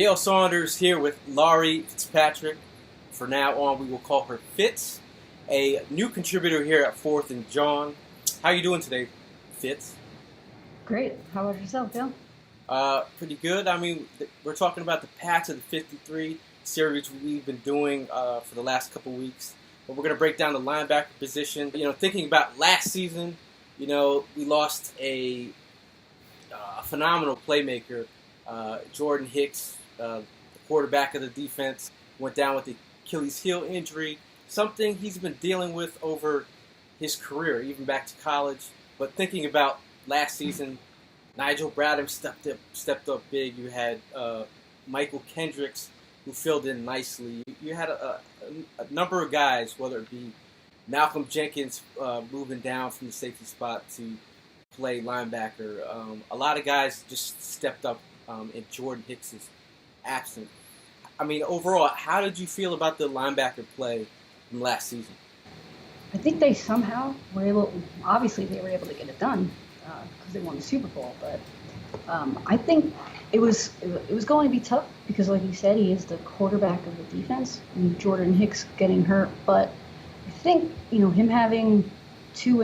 Gayle Saunders here with Laurie Fitzpatrick. For now on, we will call her Fitz, a new contributor here at 4th and John. How are you doing today, Fitz? Great. How about yourself, Bill? Pretty good. I mean, we're talking about the Path to the 53 series we've been doing for the last couple weeks. But we're going to break down the linebacker position. Thinking about last season, we lost a phenomenal playmaker. Jordan Hicks, the quarterback of the defense, went down with the Achilles heel injury, something he's been dealing with over his career, even back to college. But thinking about last season, Nigel Bratton stepped up big. You had Michael Kendricks, who filled in nicely. You had a number of guys, whether it be Malcolm Jenkins moving down from the safety spot to play linebacker. A lot of guys just stepped up in Jordan Hicks' absence. I mean, overall, how did you feel about the linebacker play from last season? I think they somehow were able. Obviously, they were able to get it done because they won the Super Bowl. But I think it was going to be tough because, like you said, he is the quarterback of the defense, and Jordan Hicks getting hurt. But I think him having two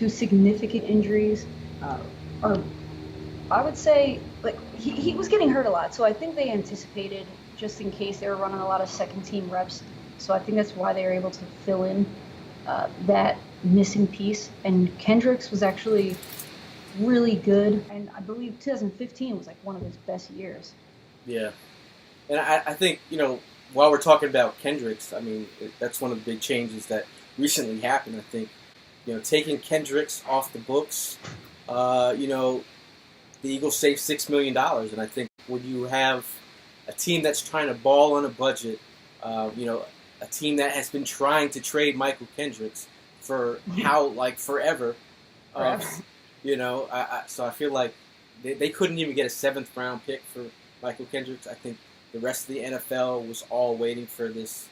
significant injuries, or I would say, like, he was getting hurt a lot, so I think they anticipated, just in case they were running a lot of second-team reps. So I think that's why they were able to fill in that missing piece. And Kendricks was actually really good, and I believe 2015 was like one of his best years. Yeah, and I think, while we're talking about Kendricks, I mean, that's one of the big changes that recently happened. I think, taking Kendricks off the books, the Eagles saved $6 million, and I think when you have a team that's trying to ball on a budget, a team that has been trying to trade Michael Kendricks for forever. So I feel like they couldn't even get a 7th round pick for Michael Kendricks. I think the rest of the NFL was all waiting for this.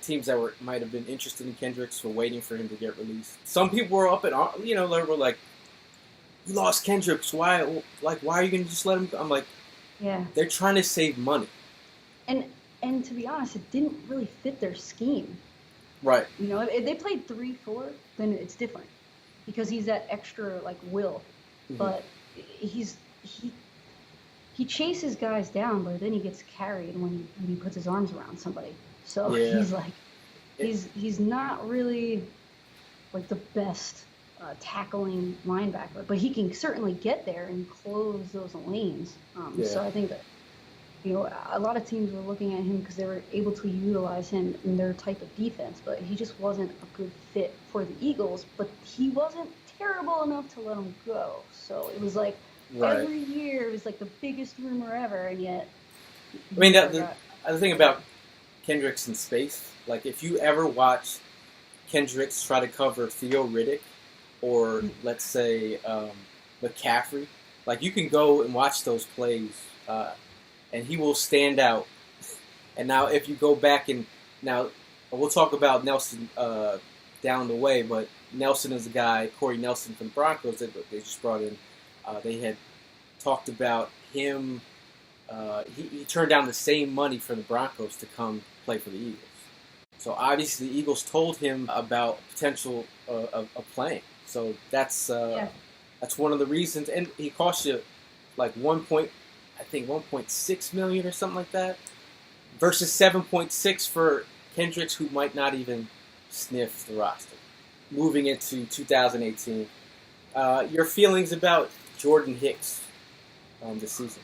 Teams that might have been interested in Kendricks were waiting for him to get released. Some people were up at, they were like, "We lost Kendricks. Why are you going to just let him go?" I'm like, yeah, they're trying to save money. And to be honest, it didn't really fit their scheme. Right. If they played 3-4, then it's different because he's that extra will. Mm-hmm. But he chases guys down, but then he gets carried when he puts his arms around somebody. So yeah. he's not really like the best tackling linebacker, but he can certainly get there and close those lanes. So I think that a lot of teams were looking at him because they were able to utilize him in their type of defense, but he just wasn't a good fit for the Eagles. But he wasn't terrible enough to let him go. So it was like every year it was like the biggest rumor ever, and yet. I mean, the thing about Kendricks in space, like if you ever watch Kendricks try to cover Theo Riddick, or let's say McCaffrey, like you can go and watch those plays, and he will stand out. And now if you go back and now we'll talk about Nelson down the way, but Nelson is a guy, Cory Nelson from the Broncos that they just brought in. They had talked about him. He turned down the same money for the Broncos to come play for the Eagles. So obviously the Eagles told him about potential of playing. So that's one of the reasons, and he cost you like $1.6 million or something like that, versus 7.6 for Kendricks, who might not even sniff the roster. Moving into 2018, your feelings about Jordan Hicks this season?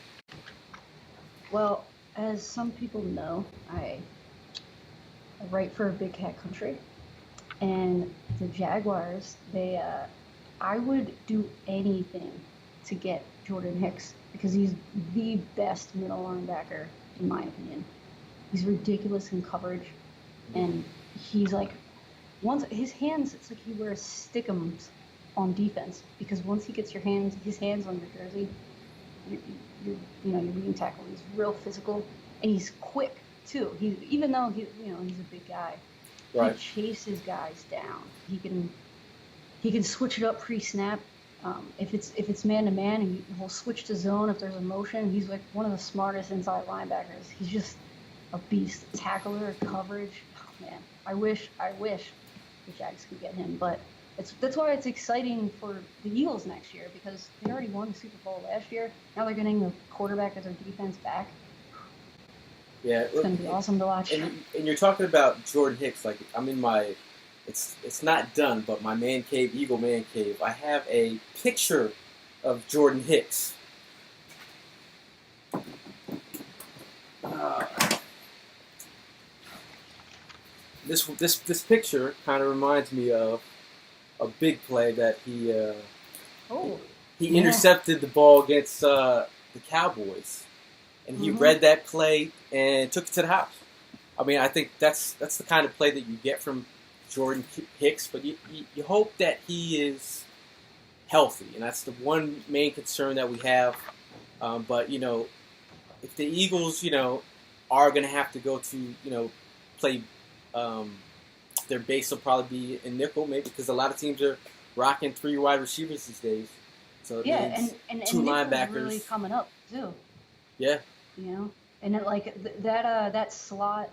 Well, as some people know, I write for Big Cat Country. And the Jaguars, I would do anything to get Jordan Hicks because he's the best middle linebacker, in my opinion. He's ridiculous in coverage, and he's like, once his hands, it's like he wears stickums on defense because once he gets his hands on your jersey, you're being tackled. He's real physical, and he's quick too. Even though he's a big guy. Right. He chases guys down. He can switch it up pre-snap. If it's man to man, he'll switch to zone if there's a motion. He's like one of the smartest inside linebackers. He's just a beast, tackler, coverage. Oh man, I wish the Jags could get him, but that's why it's exciting for the Eagles next year because they already won the Super Bowl last year. Now they're getting the quarterback as their defense back. Yeah, it's going to be awesome to watch. And you're talking about Jordan Hicks. Like I'm in my, it's not done, but my man cave, Eagle man cave. I have a picture of Jordan Hicks. This picture kind of reminds me of a big play that he intercepted the ball against the Cowboys, and he read that play and took it to the house. I mean, I think that's the kind of play that you get from Jordan Hicks, but you hope that he is healthy, and that's the one main concern that we have. But if the Eagles are going to have to go to play. Their base will probably be in nickel, maybe because a lot of teams are rocking 3 wide receivers these days. So and 2 linebackers really coming up too. Yeah, and that slot,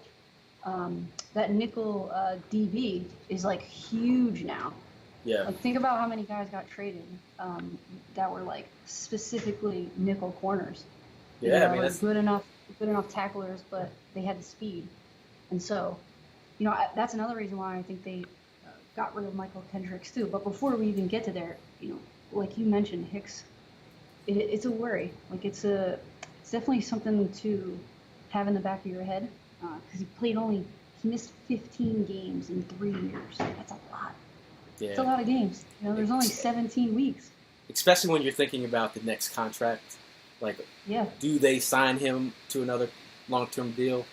that nickel DB is like huge now. Yeah, like think about how many guys got traded that were like specifically nickel corners. Yeah, were good enough tacklers, but they had the speed, and so. That's another reason why I think they got rid of Michael Kendricks too. But before we even get to there, like you mentioned, Hicks, it's a worry. Like it's definitely something to have in the back of your head because he missed 15 games in 3 years. That's a lot. Yeah, it's a lot of games. There's only 17 weeks. Especially when you're thinking about the next contract. Like, do they sign him to another long-term deal?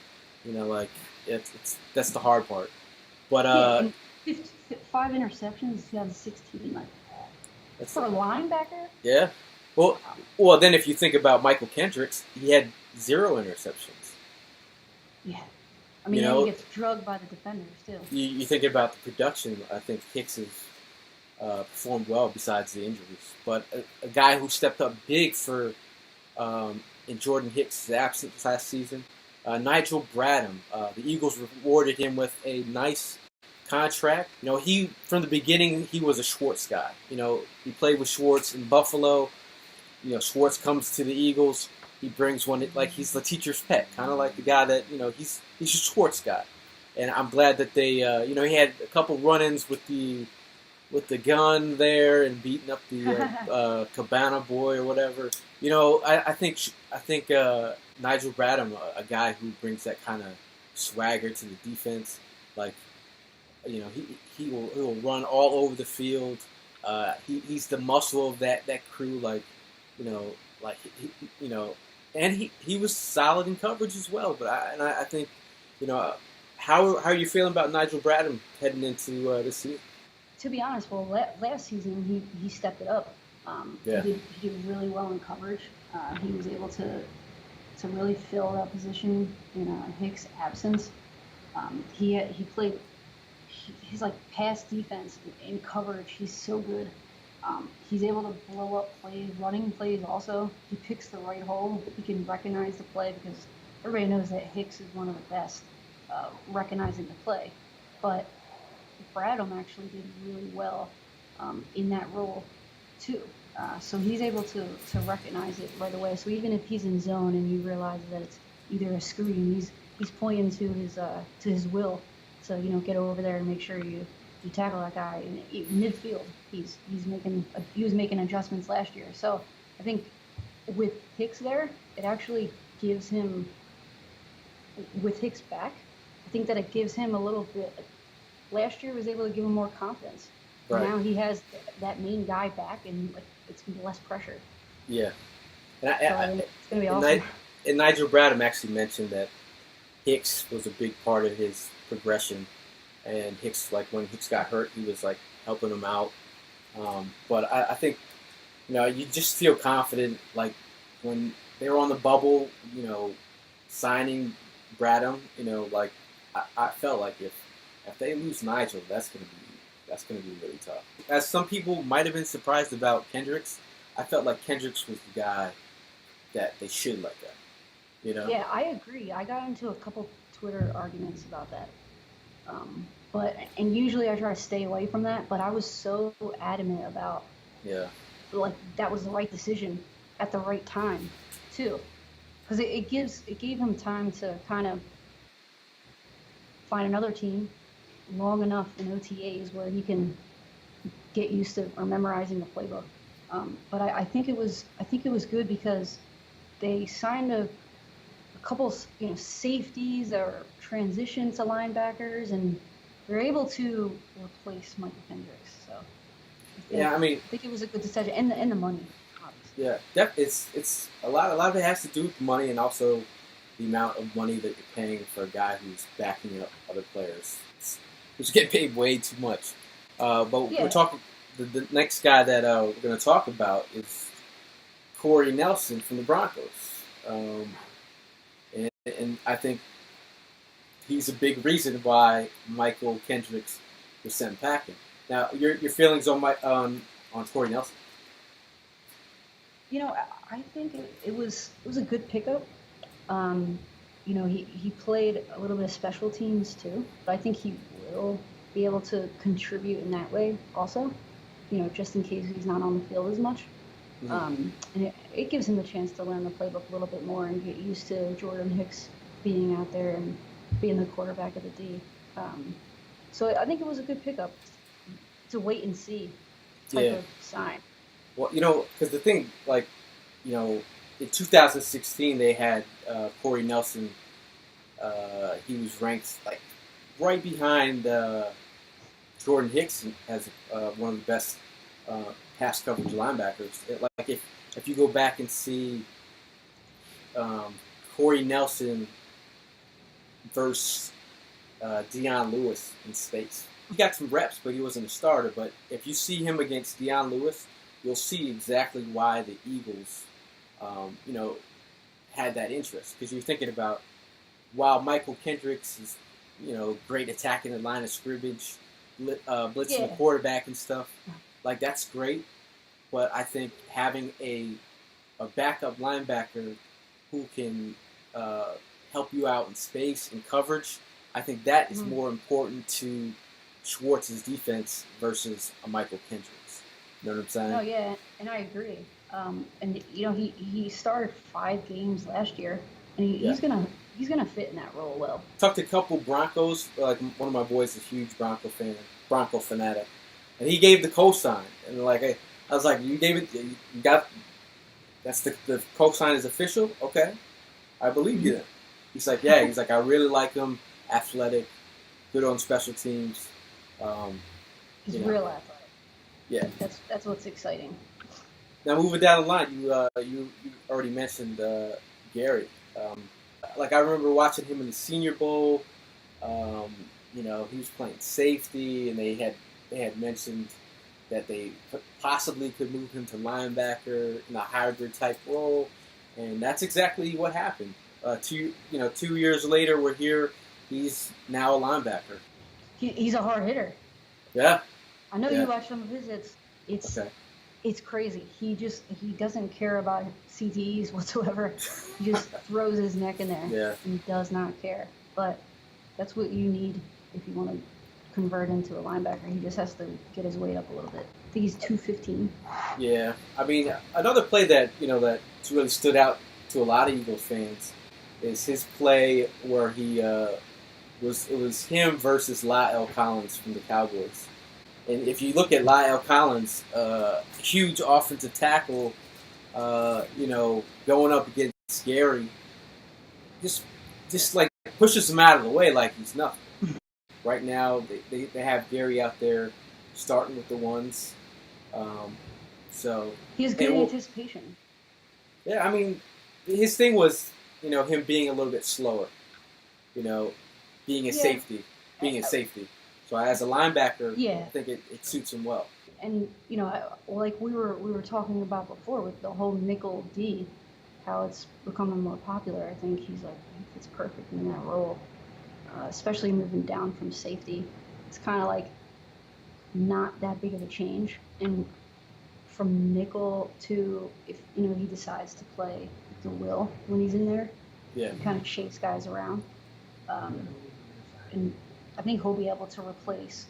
That's the hard part. But 5 interceptions in 2016, like for a linebacker. Yeah. Well, then if you think about Michael Kendricks, he had 0 interceptions. Yeah. I mean, he gets drugged by the defenders too. You think about the production. I think Hicks has performed well besides the injuries. But a guy who stepped up big for in Jordan Hicks' absence last season. Nigel Bratton, the Eagles rewarded him with a nice contract. He from the beginning he was a Schwartz guy. He played with Schwartz in Buffalo. Schwartz comes to the Eagles. He brings one like he's the teacher's pet, kind of like the guy that he's a Schwartz guy. And I'm glad that they he had a couple run-ins with the gun there and beating up the Cabana boy or whatever. I think Nigel Bratton, a guy who brings that kind of swagger to the defense, like he will run all over the field. He's the muscle of that crew, and he was solid in coverage as well. But I think how are you feeling about Nigel Bratton heading into this season? To be honest, last season he stepped it up. He did really well in coverage. He was able to really fill that position in Hicks' absence. He played his pass defense in coverage. He's so good. He's able to blow up plays, running plays also. He picks the right hole. He can recognize the play because everybody knows that Hicks is one of the best recognizing the play. But Bradham actually did really well in that role too. So he's able to recognize it right away. So even if he's in zone and you realize that it's either a screen, he's pointing to his will. So get over there and make sure you tackle that guy in midfield. He was making adjustments last year. So I think with Hicks there, it actually gives him, with Hicks back, I think that it gives him a little bit. Last year was able to give him more confidence. Right. Now he has that main guy back, and it's going to be less pressure. Yeah. And I think it's going to be awesome. And Nigel Bratton actually mentioned that Hicks was a big part of his progression. And Hicks, when Hicks got hurt, he was helping him out. But I think, you just feel confident, when they were on the bubble, signing Bratton, I felt like if they lose Nigel, that's going to be That's going to be really tough. As some people might have been surprised about Kendricks, I felt like Kendricks was the guy that they should let go. You know? Yeah, I agree. I got into a couple Twitter arguments about that. And usually I try to stay away from that, but I was so adamant about, Yeah. like, that was the right decision at the right time, too. Because it gave him time to kind of find another team long enough in OTAs where he can get used to or memorizing the playbook. But I think it was good because they signed a couple, safeties or transition to linebackers, and they're able to replace Michael Kendricks. So I think it was a good decision, and the money, obviously. Yeah, it's a lot. A lot of it has to do with money, and also the amount of money that you're paying for a guy who's backing up other players. Who's getting paid way too much. We're talking. The next guy that we're going to talk about is Cory Nelson from the Broncos. And I think he's a big reason why Michael Kendricks was sent packing. Now, your feelings on Cory Nelson? I think it was a good pickup. He played a little bit of special teams too, but I think he will be able to contribute in that way also. Just in case he's not on the field as much. And it gives him the chance to learn the playbook a little bit more and get used to Jordan Hicks being out there and being the quarterback of the D. So I think it was a good pickup. It's a wait and see type of sign. Well, because the thing, in 2016 they had Cory Nelson. He was ranked right behind Jordan Hicks as one of the best pass coverage linebackers. If you go back and see Cory Nelson versus Dion Lewis in space, he got some reps, but he wasn't a starter. But if you see him against Dion Lewis, you'll see exactly why the Eagles, had that interest. Because you're thinking about, while Michael Kendricks is, great attacking the line of scrimmage, blitzing the quarterback and stuff, that's great. But I think having a backup linebacker who can help you out in space and coverage, I think that is more important to Schwartz's defense versus a Michael Kendricks. You know what I'm saying? Oh yeah, and I agree. And he started 5 games last year, and he's gonna fit in that role well. Talked to a couple Broncos. One of my boys is a huge Bronco fanatic, and he gave the cosign. And I was like, you gave it, you got. That's the cosign is official. Okay, I believe you then. He's like, yeah. He's like, I really like him. Athletic, good on special teams. He's real athletic. Yeah, that's what's exciting. Now moving down the line, you already mentioned Gary. I remember watching him in the Senior Bowl. He was playing safety, and they had mentioned that they possibly could move him to linebacker in a hybrid type role, and that's exactly what happened. 2 years later, we're here. He's now a linebacker. He's a hard hitter. Yeah. I know you watch some of his hits. It's crazy. He doesn't care about CTEs whatsoever. He just throws his neck in there and does not care. But that's what you need if you want to convert into a linebacker. He just has to get his weight up a little bit. I think he's 215. Yeah. I mean, another play that really stood out to a lot of Eagles fans is his play where he it was him versus La'el Collins from the Cowboys. And if you look at La'el Collins, huge offensive tackle, going up against Gary, just pushes him out of the way like he's nothing. Right now, they have Gary out there starting with the ones. He has good anticipation. Yeah, I mean, his thing was, him being a little bit slower. Being a safety. So as a linebacker, I think it suits him well. And like we were talking about before with the whole nickel D, how it's becoming more popular. I think he fits perfect in that role, especially moving down from safety. It's kind of like not that big of a change. And from nickel to, if he decides to play the will when he's in there, Yeah. kind of chase guys around. And I think he'll be able to replace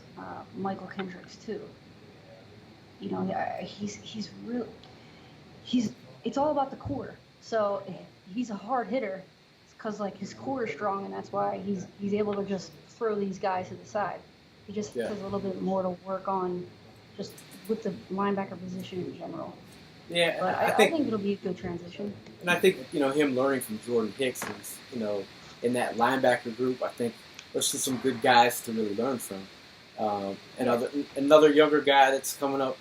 Michael Kendricks too. He's real. It's all about the core. So he's a hard hitter because like his core is strong, and that's why he's able to just throw these guys to the side. He just has a little bit more to work on, just with the linebacker position in general. Yeah, but I think it'll be a good transition. And I think him learning from Jordan Hicks is in that linebacker group. I think there's just some good guys to really learn from. Another younger guy that's coming up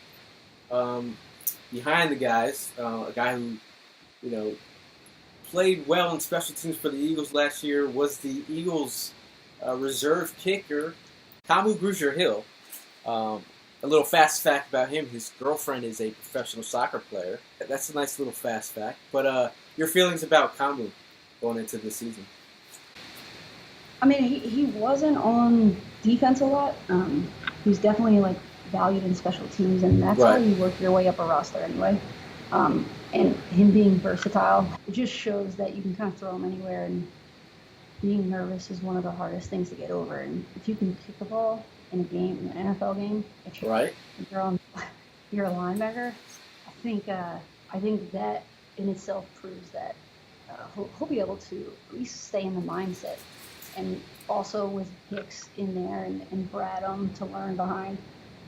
behind the guys, a guy who played well in special teams for the Eagles last year, was the Eagles' reserve kicker, Kamu Grugier-Hill. A little fast fact about him: his girlfriend is a professional soccer player. That's a nice little fast fact. But your feelings about Kamu going into the season? I mean, he wasn't on defense a lot. He's definitely valued in special teams, and that's how you work your way up a roster anyway. And him being versatile, it just shows that you can kind of throw him anywhere. And being nervous is one of the hardest things to get over. And if you can kick the ball in a game, in an NFL game, if you're a linebacker, I think that in itself proves that he'll be able to at least stay in the mindset. And also with Hicks in there and Bratton to learn behind.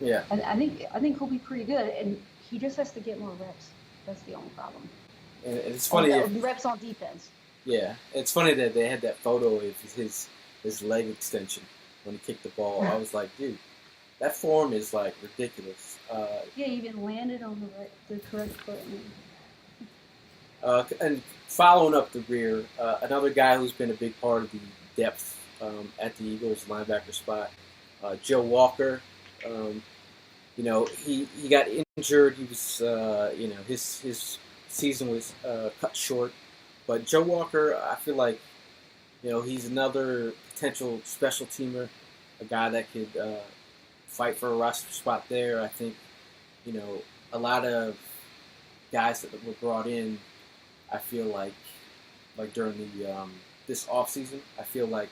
Yeah. I think he'll be pretty good, and he just has to get more reps. That's the only problem. And it's funny. Reps on defense. Yeah, it's funny that they had that photo of his leg extension when he kicked the ball. I was like, dude, that form is ridiculous. Yeah, he even landed on the correct foot. And following up the rear, another guy who's been a big part of the depth at the Eagles linebacker spot, Joe Walker. He got injured. He was, his season was cut short. But Joe Walker, I feel like, he's another potential special teamer, a guy that could fight for a roster spot there. I think, a lot of guys that were brought in, I feel like during the this offseason, I feel like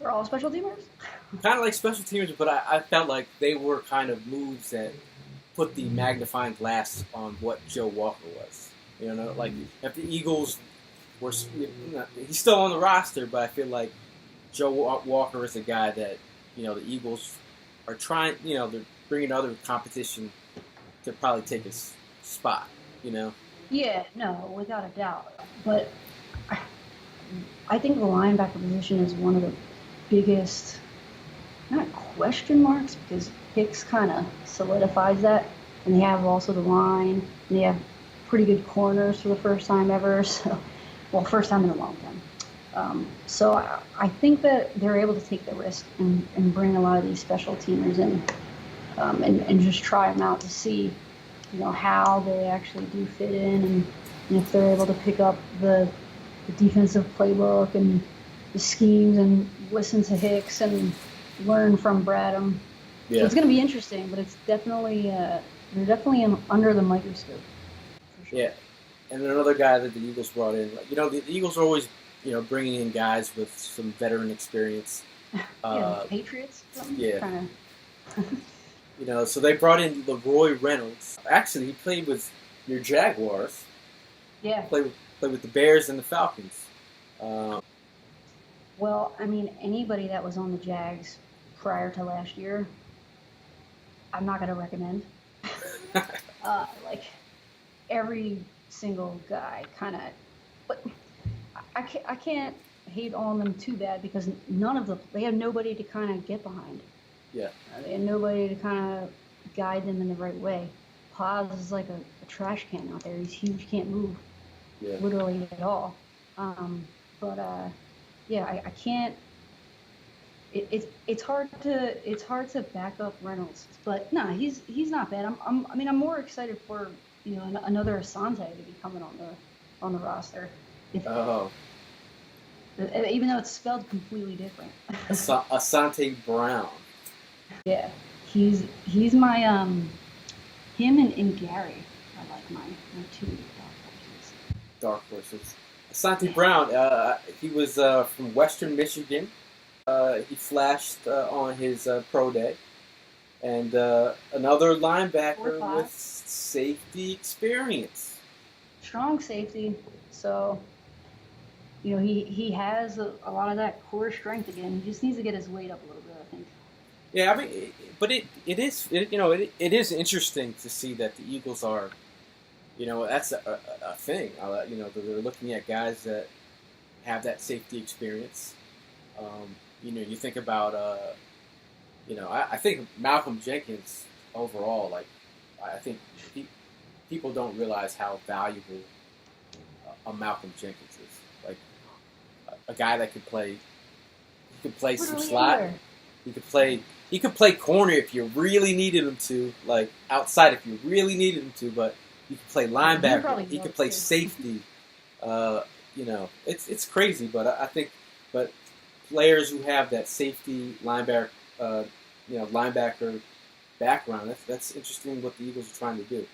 they're all special teamers? Kind of like special teamers, but I felt like they were kind of moves that put the magnifying glass on what Joe Walker was. If the Eagles were, he's still on the roster, but I feel like Joe Walker is a guy that, the Eagles are trying, they're bringing other competition to probably take his spot, Yeah, no, without a doubt. But I think the linebacker position is one of the biggest, not question marks, because Hicks kind of solidifies that. And they have also the line, and they have pretty good corners for the first time ever. So, first time in a long time. So I think that they're able to take the risk and bring a lot of these special teamers in and just try them out to see, how they actually do fit in and if they're able to pick up the defensive playbook and the schemes and listen to Hicks and learn from Bratton. Yeah. So it's going to be interesting, but it's definitely they're definitely under the microscope. For sure. Yeah, and another guy that the Eagles brought in, the Eagles are always bringing in guys with some veteran experience. The Patriots. Yeah. So they brought in Leroy Reynolds. Actually, he played with your Jaguars. Yeah. Played with the Bears and the Falcons. Well, I mean, anybody that was on the Jags prior to last year, I'm not going to recommend. Every single guy kind of, but I can't hate on them too bad because they have nobody to kind of get behind. Yeah. They had nobody to kind of guide them in the right way. Paz is like a trash can out there. He's huge, can't move, literally at all. I can't. It's hard to back up Reynolds, but no, he's not bad. I'm more excited for another Asante to be coming on the roster. Even though it's spelled completely different. Asante Brown. Yeah, he's my him and Gary are like my two dark horses. Dark horses. Asante Brown, he was from Western Michigan. He flashed on his pro day. And another linebacker with safety experience. Strong safety. So, he has a lot of that core strength again. He just needs to get his weight up a little bit, I think. Yeah, I mean, but it is interesting to see that the Eagles are, that's a thing. They're looking at guys that have that safety experience. You think about, I think Malcolm Jenkins overall, I think people don't realize how valuable a Malcolm Jenkins is. Like a guy that could play, some slot. He could play corner if you really needed him to, like outside if you really needed him to, but he could play linebacker. He could play safety. It's crazy, but I think players who have that safety linebacker background. That's interesting what the Eagles are trying to do.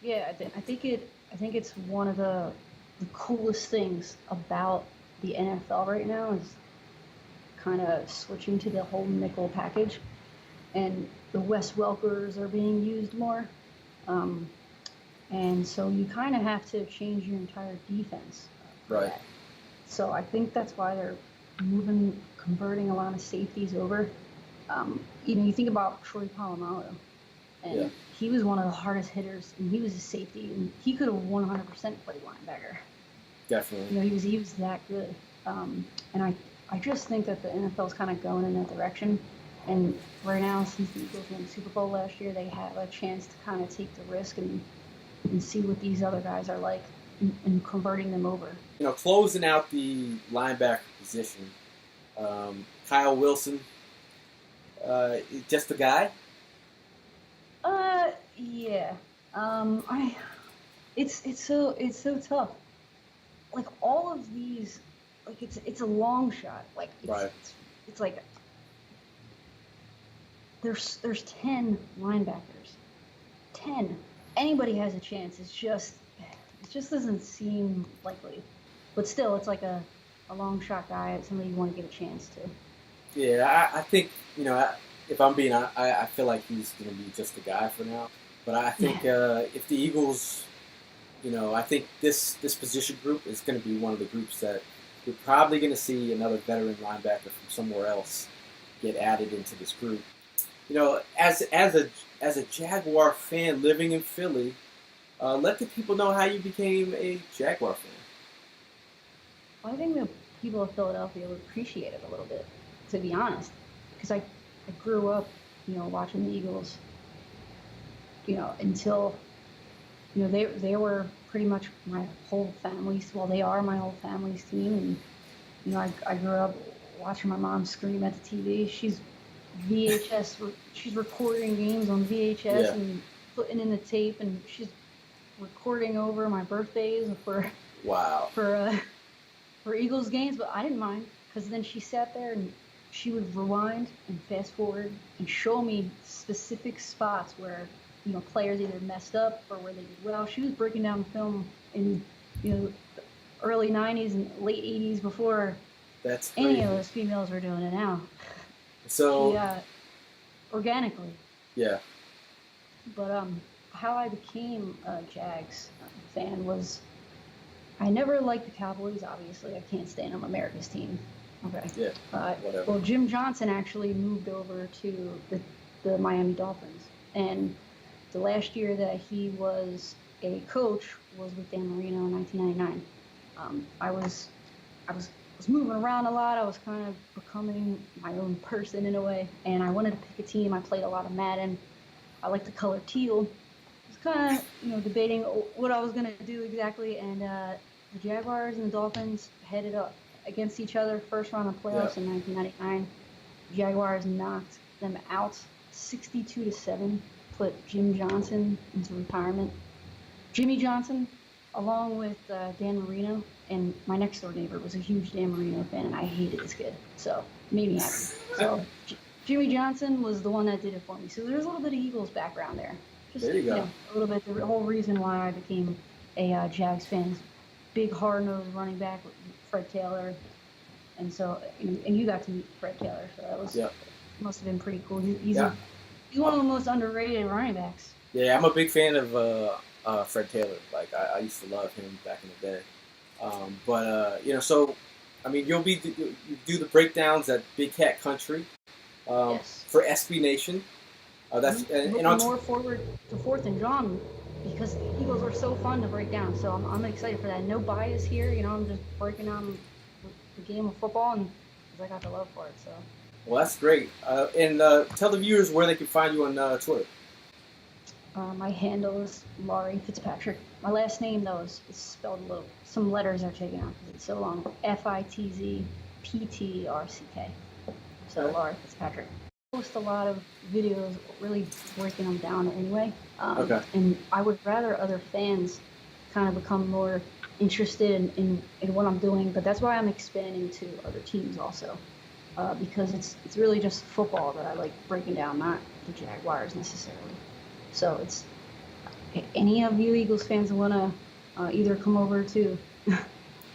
Yeah, I think it's one of the coolest things about the NFL right now is kind of switching to the whole nickel package, and the Wes Welkers are being used more, and so you kind of have to change your entire defense. Right. That. So I think that's why they're converting a lot of safeties over. You think about Troy Polamalu, and he was one of the hardest hitters, and he was a safety, and he could have 100% played linebacker. Definitely. He was that good, and I just think that the NFL is kind of going in that direction, and right now, since the Eagles won the Super Bowl last year, they have a chance to kind of take the risk and see what these other guys are like, and converting them over. Closing out the linebacker position, Kyle Wilson. Just a guy? Yeah. It's so tough. Like all of these, like it's a long shot. Like it's like there's 10 linebackers. 10. Anybody has a chance. It just doesn't seem likely. But still, it's like a long shot guy. Somebody you want to give a chance to. Yeah, I think, if I'm being honest, I feel like he's going to be just a guy for now. But I think if the Eagles, I think this position group is going to be one of the groups that we're probably going to see another veteran linebacker from somewhere else get added into this group. As a Jaguar fan living in Philly, let the people know how you became a Jaguar fan. Well, I think the people of Philadelphia would appreciate it a little bit, to be honest, because I grew up, watching the Eagles, until, they were pretty much my whole family's, they are my whole family's team, and, I grew up watching my mom scream at the TV. She's recording games on VHS and putting in the tape, and she's recording over my birthdays for Eagles games, but I didn't mind, because then she sat there and she would rewind and fast forward and show me specific spots where, players either messed up or where they did well. She was breaking down film in, the early 90s and late 80s before any of those females were doing it now. So, organically. Yeah. But how I became a Jags fan was, I never liked the Cowboys, obviously. I can't stand them, America's team. Okay. Yeah. Whatever. Well, Jim Johnson actually moved over to the Miami Dolphins. And the last year that he was a coach was with Dan Marino in 1999. I was moving around a lot. I was kind of becoming my own person in a way. And I wanted to pick a team. I played a lot of Madden. I like the color teal. I was kind of, debating what I was going to do exactly. And the Jaguars and the Dolphins headed up against each other, first round of playoffs in 1999. Jaguars knocked them out 62-7, put Jim Johnson into retirement. Jimmy Johnson, along with Dan Marino, and my next door neighbor was a huge Dan Marino fan, and I hated this kid, so it made me happy. So Jimmy Johnson was the one that did it for me. So there's a little bit of Eagles background there. Just, there you go. A little bit. The whole reason why I became a Jags fan. Big hard-nosed running back, Fred Taylor, and so and you got to meet Fred Taylor, so that was must have been pretty cool. He's one of the most underrated running backs. Yeah, I'm a big fan of Fred Taylor. Like I used to love him back in the day. So I mean, you do the breakdowns at Big Cat Country for SB Nation. That's looking more forward to 4th and John because the Eagles are so fun to break down. So I'm excited for that. No bias here. I'm just breaking down the game of football, and I got the love for it. So. Well, that's great. And tell the viewers where they can find you on Twitter. My handle is Laurie Fitzpatrick. My last name, though, is spelled low. Some letters are taken out because it's so long. Fitzptruck. So Okay. Laurie Fitzpatrick. I post a lot of videos really breaking them down anyway. And I would rather other fans kind of become more interested in what I'm doing. But that's why I'm expanding to other teams also. Because it's really just football that I like breaking down, not the Jaguars necessarily. So it's any of you Eagles fans that want to either come over to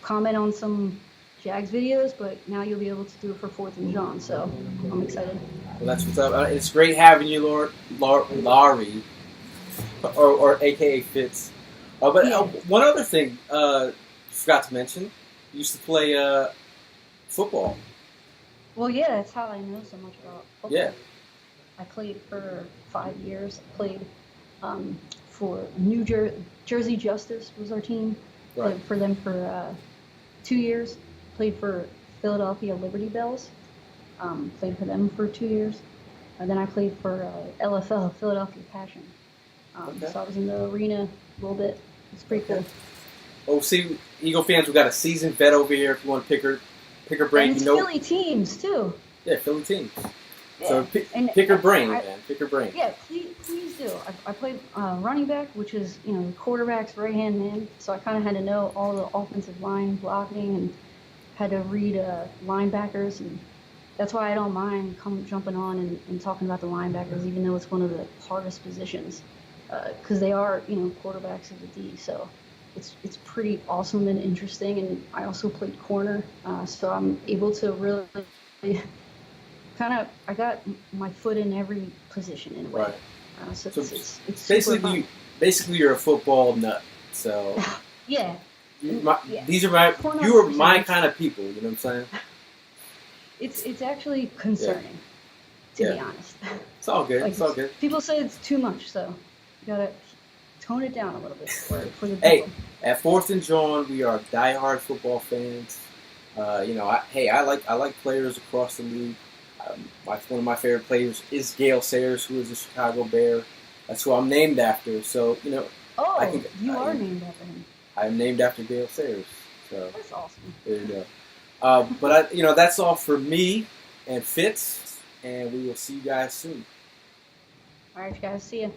comment on some Jags videos, but now you'll be able to do it for 4th and John. So I'm excited. Well, that's what's up. It's great having you, Laurie, or AKA Fitz. One other thing you forgot to mention: you used to play football. Well, yeah, that's how I know so much about football. Yeah. I played for 5 years. Played for Jersey Justice was our team. Right. Played for them for 2 years. Played for Philadelphia Liberty Bells. Played for them for 2 years. And then I played for LFL, Philadelphia Passion. So I was in the arena a little bit. It's pretty cool. Oh, see, Eagle fans, we got a seasoned vet over here. If you want to pick her brain, and it's Philly teams too. Yeah, Philly teams. Yeah. So pick her brain, man. Pick her brain. Yeah, please do. I played running back, which is the quarterback's right hand man. So I kind of had to know all the offensive line blocking and had to read linebackers, and that's why I don't mind jumping on and talking about the linebackers, even though it's one of the hardest positions, because they are quarterbacks of the D. So it's pretty awesome and interesting. And I also played corner, so I'm able to really I got my foot in every position in a way. Right. So it's basically you're a football nut. So yeah. You are my kind of people. You know what I'm saying? It's actually concerning, to be honest. It's all good. It's all good. People say it's too much, so you gotta tone it down a little bit for the people. Hey, at 4th and John, we are diehard football fans. I like players across the league. One of my favorite players is Gayle Saunders, who is a Chicago Bear. That's who I'm named after. So Oh, you are named after him. I'm named after Gayle Saunders. So that's awesome. There you go. But that's all for me and Fitz, and we will see you guys soon. All right, guys. See ya.